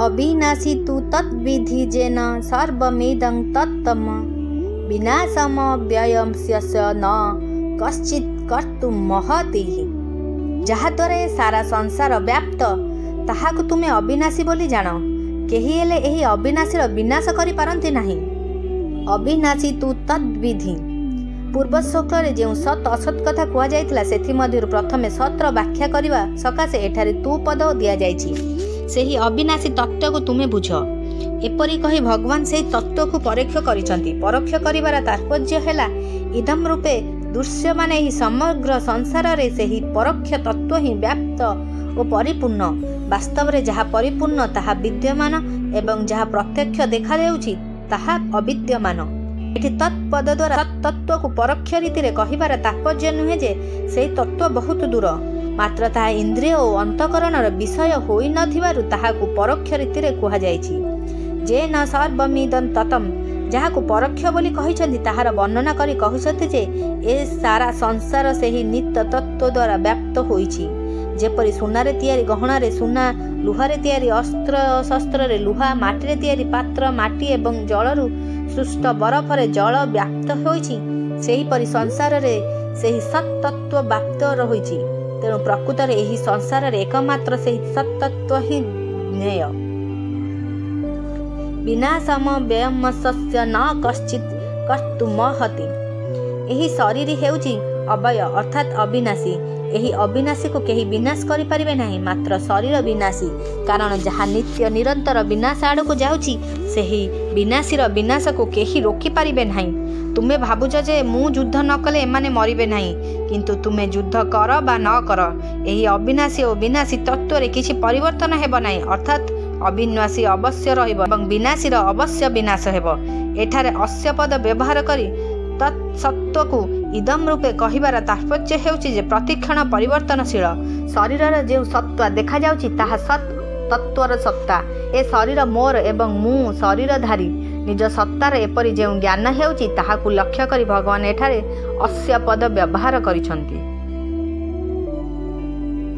अविनाशी तु तद्विधि जेन सर्वमिदं तत्तम विनाशम व्ययस्य न कश्चित् कर्तुं महति। जहाद्वारा सारा संसार व्याप्त ताहाकु तुमे अविनाशी बोली जान, केही हेले एही अविनाशीर विनाश करि पारंती नाही। अविनाशी तु तद्विधि। पूर्व श्लोकरे जो सत असत कथा कुआ जाइतिला सेथि मध्यरु प्रथमे सतर व्याख्या करिवा सकाशे एठारे तू पद दिया जाइछि। सेही अविनाशी तत्व को तुमे बुझ। एपरि कहि भगवान सेही तत्व को परोक्ष करिसंती। परोक्ष करिवार तात्पर्य हैला इदम रूपे दृश्य माने ही समग्र संसार रे सेही परोक्ष तत्व ही व्याप्त और परिपूर्ण। वास्तव रे जहा परिपूर्ण ताहा विद्यमान एवं जहा प्रत्यक्ष देखा देउछि ताहा अविद्यमान। एठी तत्पद द्वारा तत्व को परोक्ष रीति रे कहिबार तात्पर्य नुहे जे सेही तत्व बहुत दूर, मात्र ताहा इंद्रिय और अंतकरणर विषय होई नथिबारु ताहाकु परोक्ष रीति रे कुहा जाइछि। जे न सर्वमिदं ततम, जहाकु परोक्ष बोली कहिसंती ताहार वर्णना करी कहुसंती जे ए सारा संसार सेही नित्य तत्व द्वारा व्याप्त होइछि। जेपरि सुनारे तैयारी गहणारे सुना, लुहारे तैयारी अस्त्र शस्त्र लुहा, माटीरे तैयारी पात्र माटी एवं जलरू सृष्ट बरफरे जल व्याप्त होइछि, सेहीपरि संसार रे सेही सत्तत्व व्याप्त रहिछि। तेणु प्रकृत रे एही संसार रे एकमात्र सेही सत्तत्व ही ज्ञेय। विनाशम व्ययमस्य न कश्चित् कर्तुमहति। एही शरीर हेउछि अवय अर्थात अविनाशी। एही अविनाशी को केही विनाश करि परिबे नाही, मात्र शरीर विनाशी। कारण जहा नित्य निरंतर विनाश आड़ को जाउछि सेही विनाशीर विनाश को केही रोकी परिबे नाही। तुमे भाबुछ जे मु युद्ध न कले एमाने मरिबे नाही, किंतु तुमे युद्ध कर बा न कर एही अविनाशी और विनाशी तत्व रे किछि परिवर्तन हेबो नाही। अर्थात अविनाशी अवश्य रहिब एवं विनाशीर अवश्य विनाश हेबो। एठारे अस्य पद व्यवहार करी तत्सत्व को इदम रूपे कहिबार तात्पर्य हेउछि जे प्रतिक्षण परिवर्तनशील। शरीर जो सत्ता देखा जाउछि ताहा सत् तत्वर सत्ता। ए शरीर मोर एवं मु शरीरधारी निज सत्तार एपरि जो ज्ञान हेउछि ताहाकु लक्ष्य करी भगवान एठारे अस्य पद व्यवहार करिसंती।